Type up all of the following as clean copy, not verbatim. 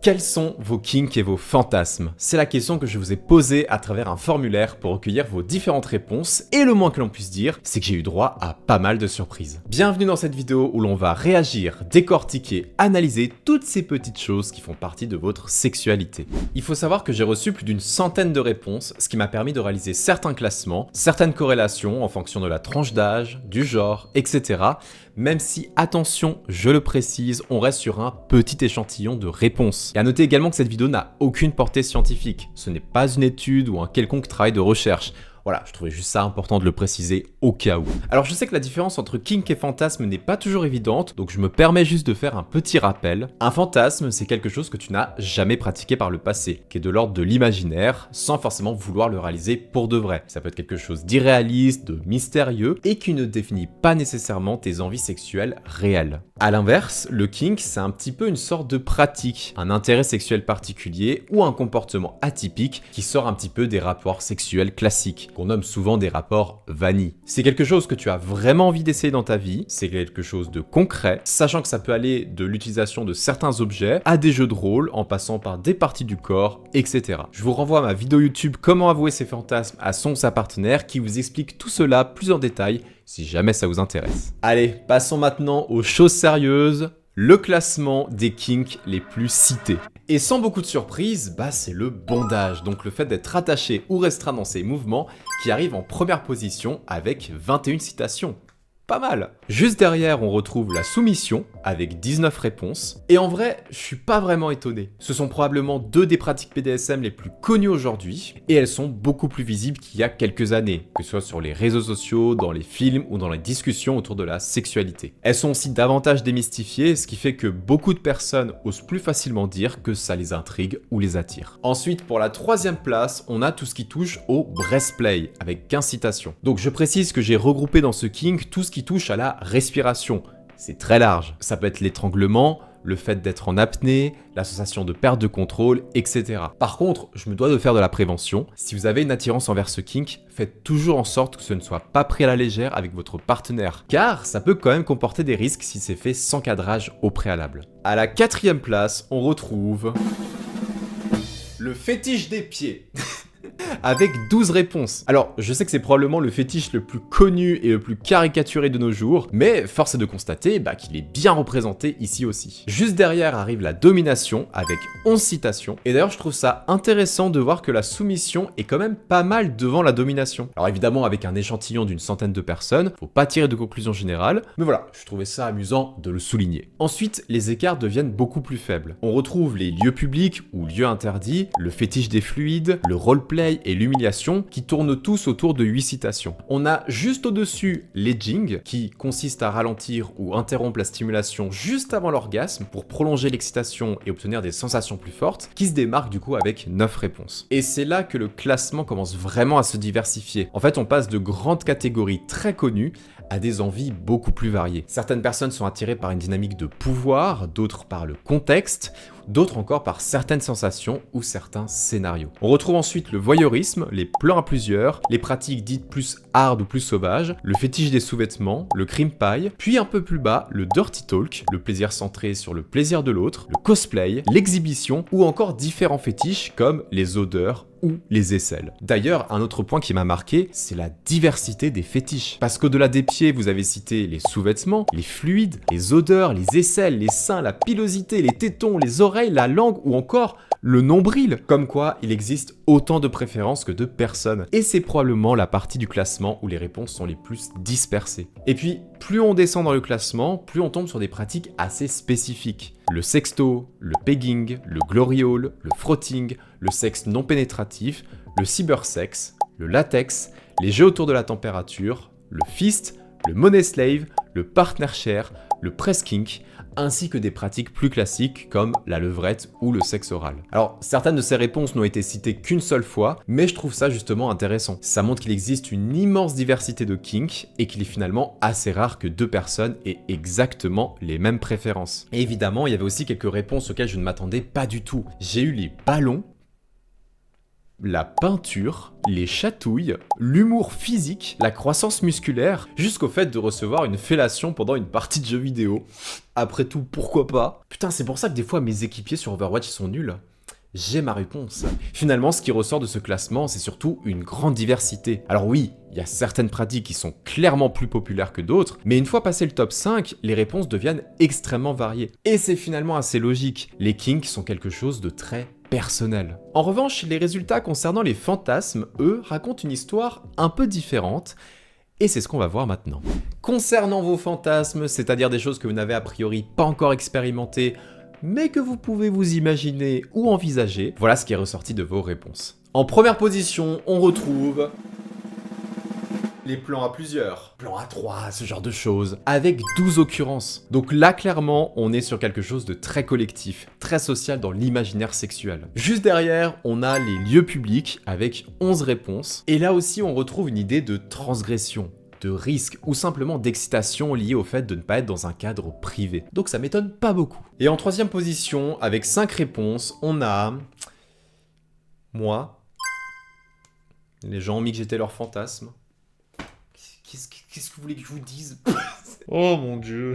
Quels sont vos kinks et vos fantasmes? C'est la question que je vous ai posée à travers un formulaire pour recueillir vos différentes réponses et le moins que l'on puisse dire, c'est que j'ai eu droit à pas mal de surprises. Bienvenue dans cette vidéo où l'on va réagir, décortiquer, analyser toutes ces petites choses qui font partie de votre sexualité. Il faut savoir que j'ai reçu plus d'une centaine de réponses, ce qui m'a permis de réaliser certains classements, certaines corrélations en fonction de la tranche d'âge, du genre, etc. Même si, attention, je le précise, on reste sur un petit échantillon de réponses. Et à noter également que cette vidéo n'a aucune portée scientifique. Ce n'est pas une étude ou un quelconque travail de recherche. Voilà, je trouvais juste ça important de le préciser au cas où. Alors je sais que la différence entre kink et fantasme n'est pas toujours évidente, donc je me permets juste de faire un petit rappel. Un fantasme, c'est quelque chose que tu n'as jamais pratiqué par le passé, qui est de l'ordre de l'imaginaire, sans forcément vouloir le réaliser pour de vrai. Ça peut être quelque chose d'irréaliste, de mystérieux, et qui ne définit pas nécessairement tes envies sexuelles réelles. A l'inverse, le kink, c'est un petit peu une sorte de pratique, un intérêt sexuel particulier ou un comportement atypique qui sort un petit peu des rapports sexuels classiques, qu'on nomme souvent des rapports vanille. C'est quelque chose que tu as vraiment envie d'essayer dans ta vie, c'est quelque chose de concret, sachant que ça peut aller de l'utilisation de certains objets à des jeux de rôle, en passant par des parties du corps, etc. Je vous renvoie à ma vidéo YouTube Comment avouer ses fantasmes à son ou sa partenaire qui vous explique tout cela plus en détail si jamais ça vous intéresse. Allez, passons maintenant aux choses sérieuses, le classement des kinks les plus cités. Et sans beaucoup de surprise, c'est le bondage, donc le fait d'être attaché ou restreint dans ses mouvements qui arrive en première position avec 21 citations. Pas mal. Juste derrière, on retrouve la soumission avec 19 réponses. Et en vrai, je suis pas vraiment étonné. Ce sont probablement deux des pratiques BDSM les plus connues aujourd'hui et elles sont beaucoup plus visibles qu'il y a quelques années, que ce soit sur les réseaux sociaux, dans les films ou dans les discussions autour de la sexualité. Elles sont aussi davantage démystifiées, ce qui fait que beaucoup de personnes osent plus facilement dire que ça les intrigue ou les attire. Ensuite, pour la troisième place, on a tout ce qui touche au breastplay avec 15 citations. Donc je précise que j'ai regroupé dans ce kink tout ce qui touche à la respiration. C'est très large. Ça peut être l'étranglement, le fait d'être en apnée, la sensation de perte de contrôle, etc. Par contre, je me dois de faire de la prévention. Si vous avez une attirance envers ce kink, faites toujours en sorte que ce ne soit pas pris à la légère avec votre partenaire, car ça peut quand même comporter des risques si c'est fait sans cadrage au préalable. À la quatrième place, on retrouve le fétiche des pieds. Avec 12 réponses. Alors, je sais que c'est probablement le fétiche le plus connu et le plus caricaturé de nos jours, mais force est de constater qu'il est bien représenté ici aussi. Juste derrière arrive la domination avec 11 citations, et d'ailleurs je trouve ça intéressant de voir que la soumission est quand même pas mal devant la domination. Alors évidemment avec un échantillon d'une centaine de personnes, faut pas tirer de conclusion générale, mais voilà, je trouvais ça amusant de le souligner. Ensuite, les écarts deviennent beaucoup plus faibles. On retrouve les lieux publics ou lieux interdits, le fétiche des fluides, le roleplay et l'humiliation qui tournent tous autour de 8 citations. On a juste au-dessus l'edging qui consiste à ralentir ou interrompre la stimulation juste avant l'orgasme pour prolonger l'excitation et obtenir des sensations plus fortes qui se démarque du coup avec 9 réponses. Et c'est là que le classement commence vraiment à se diversifier. En fait, on passe de grandes catégories très connues à des envies beaucoup plus variées. Certaines personnes sont attirées par une dynamique de pouvoir, d'autres par le contexte, d'autres encore par certaines sensations ou certains scénarios. On retrouve ensuite le voyeurisme, les plans à plusieurs, les pratiques dites plus hard ou plus sauvages, le fétiche des sous-vêtements, le cream pie, puis un peu plus bas, le dirty talk, le plaisir centré sur le plaisir de l'autre, le cosplay, l'exhibition ou encore différents fétiches comme les odeurs ou les aisselles. D'ailleurs, un autre point qui m'a marqué, c'est la diversité des fétiches. Parce qu'au-delà des pieds, vous avez cité les sous-vêtements, les fluides, les odeurs, les aisselles, les seins, la pilosité, les tétons, les oreilles, la langue ou encore le nombril. Comme quoi, il existe autant de préférences que de personnes. Et c'est probablement la partie du classement où les réponses sont les plus dispersées. Et puis, plus on descend dans le classement, plus on tombe sur des pratiques assez spécifiques. Le sexto, le pegging, le glory hole, le frotting, le sexe non pénétratif, le cybersex, le latex, les jeux autour de la température, le fist, le money slave, le partner share, le press kink, ainsi que des pratiques plus classiques comme la levrette ou le sexe oral. Alors, certaines de ces réponses n'ont été citées qu'une seule fois, mais je trouve ça justement intéressant. Ça montre qu'il existe une immense diversité de kinks et qu'il est finalement assez rare que deux personnes aient exactement les mêmes préférences. Et évidemment, il y avait aussi quelques réponses auxquelles je ne m'attendais pas du tout. J'ai eu les ballons la peinture, les chatouilles, l'humour physique, la croissance musculaire, jusqu'au fait de recevoir une fellation pendant une partie de jeu vidéo. Après tout, pourquoi pas? Putain, c'est pour ça que des fois mes équipiers sur Overwatch ils sont nuls. J'ai ma réponse. Finalement, ce qui ressort de ce classement, c'est surtout une grande diversité. Alors oui, il y a certaines pratiques qui sont clairement plus populaires que d'autres, mais une fois passé le top 5, les réponses deviennent extrêmement variées. Et c'est finalement assez logique. Les kinks sont quelque chose de très personnel. En revanche, les résultats concernant les fantasmes, eux, racontent une histoire un peu différente, et c'est ce qu'on va voir maintenant. Concernant vos fantasmes, c'est-à-dire des choses que vous n'avez a priori pas encore expérimentées, mais que vous pouvez vous imaginer ou envisager, voilà ce qui est ressorti de vos réponses. En première position, on retrouve les plans à plusieurs, plans à 3, ce genre de choses, avec 12 occurrences. Donc là, clairement, on est sur quelque chose de très collectif, très social dans l'imaginaire sexuel. Juste derrière, on a les lieux publics avec 11 réponses. Et là aussi, on retrouve une idée de transgression, de risque ou simplement d'excitation liée au fait de ne pas être dans un cadre privé. Donc ça m'étonne pas beaucoup. Et en troisième position, avec 5 réponses, on a moi. Les gens ont mis que j'étais leur fantasme. Qu'est-ce que vous voulez que je vous dise? Oh mon dieu.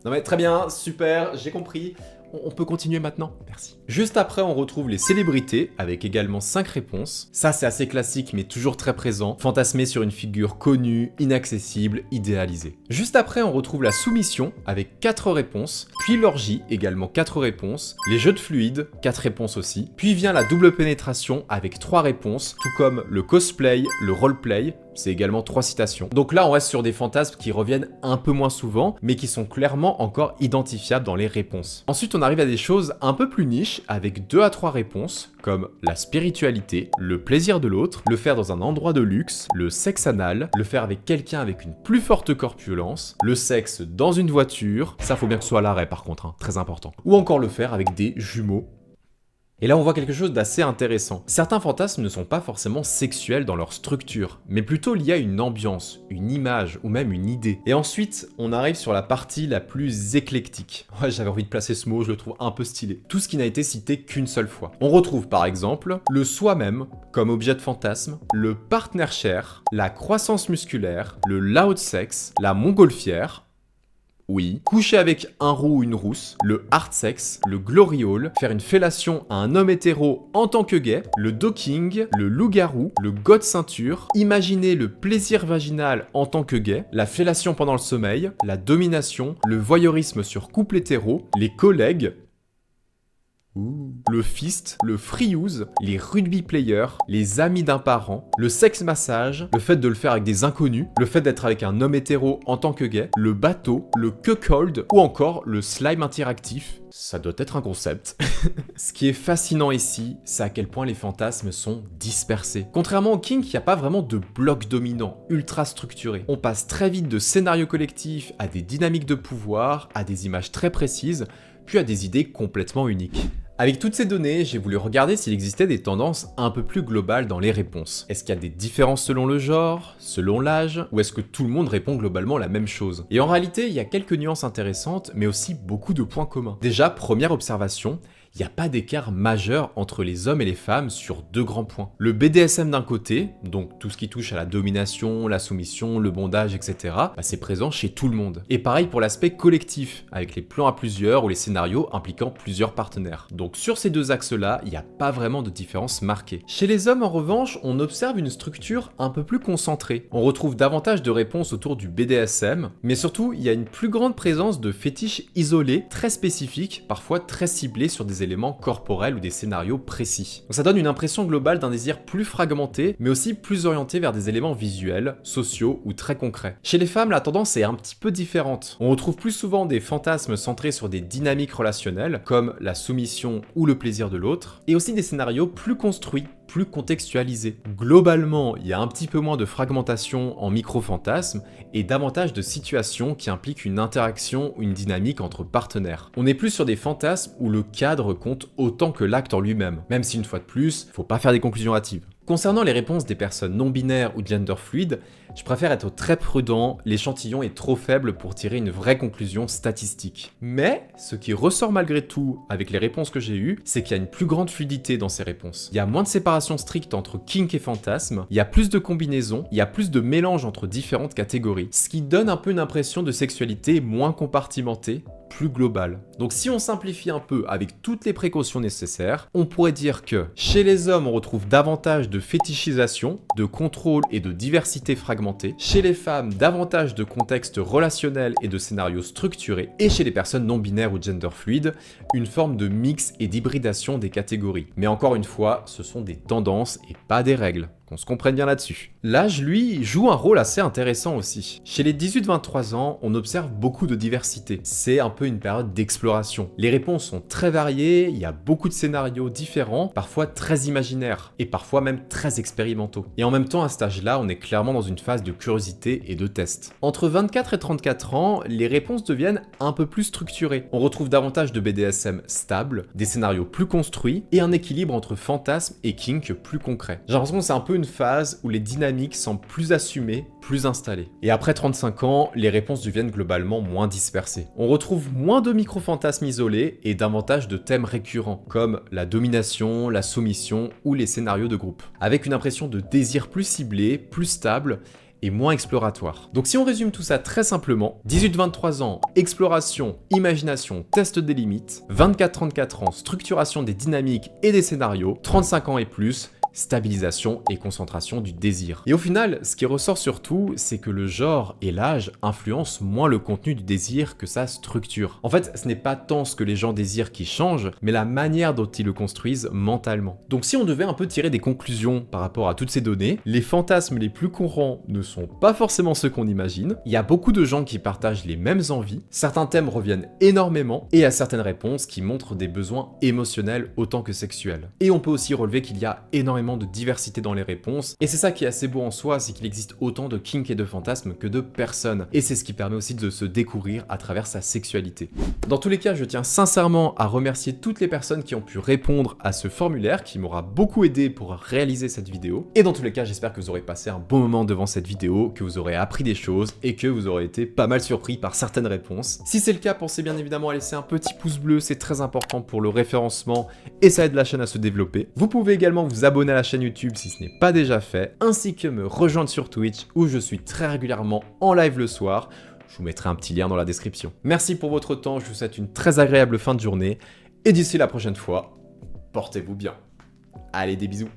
Non mais très bien, super, j'ai compris. On peut continuer maintenant? Merci. Juste après, on retrouve les célébrités, avec également 5 réponses. Ça, c'est assez classique, mais toujours très présent. Fantasmer sur une figure connue, inaccessible, idéalisée. Juste après, on retrouve la soumission, avec 4 réponses. Puis l'orgie, également 4 réponses. Les jeux de fluide, 4 réponses aussi. Puis vient la double pénétration, avec 3 réponses. Tout comme le cosplay, le roleplay. C'est également 3 citations. Donc là, on reste sur des fantasmes qui reviennent un peu moins souvent, mais qui sont clairement encore identifiables dans les réponses. Ensuite, on arrive à des choses un peu plus niches, avec 2 à 3 réponses, comme la spiritualité, le plaisir de l'autre, le faire dans un endroit de luxe, le sexe anal, le faire avec quelqu'un avec une plus forte corpulence, le sexe dans une voiture, ça faut bien que ce soit à l'arrêt par contre, hein, très important. Ou encore le faire avec des jumeaux. Et là on voit quelque chose d'assez intéressant. Certains fantasmes ne sont pas forcément sexuels dans leur structure, mais plutôt liés à une ambiance, une image ou même une idée. Et ensuite, on arrive sur la partie la plus éclectique. Ouais, j'avais envie de placer ce mot, je le trouve un peu stylé. Tout ce qui n'a été cité qu'une seule fois. On retrouve par exemple le soi-même comme objet de fantasme, le partner share, la croissance musculaire, le loud sex, la montgolfière. Oui. Coucher avec un roux ou une rousse, le hard sex, le glory hole, faire une fellation à un homme hétéro en tant que gay, le docking, le loup-garou, le god ceinture, imaginer le plaisir vaginal en tant que gay, la fellation pendant le sommeil, la domination, le voyeurisme sur couple hétéro, les collègues, le fist, le free use, les rugby players, les amis d'un parent, le sex massage, le fait de le faire avec des inconnus, le fait d'être avec un homme hétéro en tant que gay, le bateau, le cuckold ou encore le slime interactif. Ça doit être un concept. Ce qui est fascinant ici, c'est à quel point les fantasmes sont dispersés. Contrairement au kink, il n'y a pas vraiment de bloc dominant, ultra structuré. On passe très vite de scénarios collectifs à des dynamiques de pouvoir, à des images très précises, puis à des idées complètement uniques. Avec toutes ces données, j'ai voulu regarder s'il existait des tendances un peu plus globales dans les réponses. Est-ce qu'il y a des différences selon le genre, selon l'âge, ou est-ce que tout le monde répond globalement la même chose? Et en réalité, il y a quelques nuances intéressantes, mais aussi beaucoup de points communs. Déjà, première observation, il n'y a pas d'écart majeur entre les hommes et les femmes sur 2 grands points. Le BDSM d'un côté, donc tout ce qui touche à la domination, la soumission, le bondage, etc., c'est présent chez tout le monde. Et pareil pour l'aspect collectif, avec les plans à plusieurs ou les scénarios impliquant plusieurs partenaires. Donc sur ces 2 axes-là, il n'y a pas vraiment de différence marquée. Chez les hommes, en revanche, on observe une structure un peu plus concentrée. On retrouve davantage de réponses autour du BDSM, mais surtout, il y a une plus grande présence de fétiches isolés, très spécifiques, parfois très ciblés sur des éléments corporels ou des scénarios précis. Donc ça donne une impression globale d'un désir plus fragmenté, mais aussi plus orienté vers des éléments visuels, sociaux ou très concrets. Chez les femmes, la tendance est un petit peu différente. On retrouve plus souvent des fantasmes centrés sur des dynamiques relationnelles, comme la soumission ou le plaisir de l'autre, et aussi des scénarios plus construits, plus contextualisé. Globalement, il y a un petit peu moins de fragmentation en micro-fantasmes et davantage de situations qui impliquent une interaction ou une dynamique entre partenaires. On est plus sur des fantasmes où le cadre compte autant que l'acte en lui-même, même si une fois de plus, faut pas faire des conclusions hâtives. Concernant les réponses des personnes non binaires ou gender fluides, je préfère être très prudent, l'échantillon est trop faible pour tirer une vraie conclusion statistique. Mais ce qui ressort malgré tout avec les réponses que j'ai eues, c'est qu'il y a une plus grande fluidité dans ces réponses. Il y a moins de séparation stricte entre kink et fantasme, il y a plus de combinaisons, il y a plus de mélange entre différentes catégories, ce qui donne un peu une impression de sexualité moins compartimentée, plus globale. Donc si on simplifie un peu avec toutes les précautions nécessaires, on pourrait dire que chez les hommes on retrouve davantage de fétichisation, de contrôle et de diversité fragmentée, chez les femmes davantage de contextes relationnels et de scénarios structurés, et chez les personnes non binaires ou gender fluides, une forme de mix et d'hybridation des catégories. Mais encore une fois, ce sont des tendances et pas des règles. Qu'on se comprenne bien là-dessus. L'âge, lui, joue un rôle assez intéressant aussi. Chez les 18-23 ans, on observe beaucoup de diversité. C'est un peu une période d'exploration. Les réponses sont très variées, il y a beaucoup de scénarios différents, parfois très imaginaires, et parfois même très expérimentaux. Et en même temps, à cet âge-là, on est clairement dans une phase de curiosité et de test. Entre 24 et 34 ans, les réponses deviennent un peu plus structurées. On retrouve davantage de BDSM stable, des scénarios plus construits, et un équilibre entre fantasme et kink plus concret. J'ai l'impression que c'est un peu une phase où les dynamiques semblent plus assumées, plus installées. Et après 35 ans, les réponses deviennent globalement moins dispersées. On retrouve moins de micro-fantasmes isolés et davantage de thèmes récurrents, comme la domination, la soumission ou les scénarios de groupe, avec une impression de désir plus ciblé, plus stable, et moins exploratoire. Donc si on résume tout ça très simplement, 18-23 ans, exploration, imagination, test des limites, 24-34 ans, structuration des dynamiques et des scénarios, 35 ans et plus, stabilisation et concentration du désir. Et au final, ce qui ressort surtout, c'est que le genre et l'âge influencent moins le contenu du désir que sa structure. En fait, ce n'est pas tant ce que les gens désirent qui change, mais la manière dont ils le construisent mentalement. Donc si on devait un peu tirer des conclusions par rapport à toutes ces données, les fantasmes les plus courants ne sont pas forcément ceux qu'on imagine, il y a beaucoup de gens qui partagent les mêmes envies, certains thèmes reviennent énormément, et à certaines réponses qui montrent des besoins émotionnels autant que sexuels. Et on peut aussi relever qu'il y a énormément de diversité dans les réponses, et c'est ça qui est assez beau en soi, c'est qu'il existe autant de kink et de fantasmes que de personnes, et c'est ce qui permet aussi de se découvrir à travers sa sexualité. Dans tous les cas, je tiens sincèrement à remercier toutes les personnes qui ont pu répondre à ce formulaire, qui m'aura beaucoup aidé pour réaliser cette vidéo, et dans tous les cas, j'espère que vous aurez passé un bon moment devant cette vidéo, que vous aurez appris des choses, et que vous aurez été pas mal surpris par certaines réponses. Si c'est le cas, pensez bien évidemment à laisser un petit pouce bleu, c'est très important pour le référencement, et ça aide la chaîne à se développer. Vous pouvez également vous abonner à la chaîne YouTube si ce n'est pas déjà fait, ainsi que me rejoindre sur Twitch où je suis très régulièrement en live le soir. Je vous mettrai un petit lien dans la description. Merci pour votre temps, je vous souhaite une très agréable fin de journée et d'ici la prochaine fois, portez-vous bien. Allez, des bisous.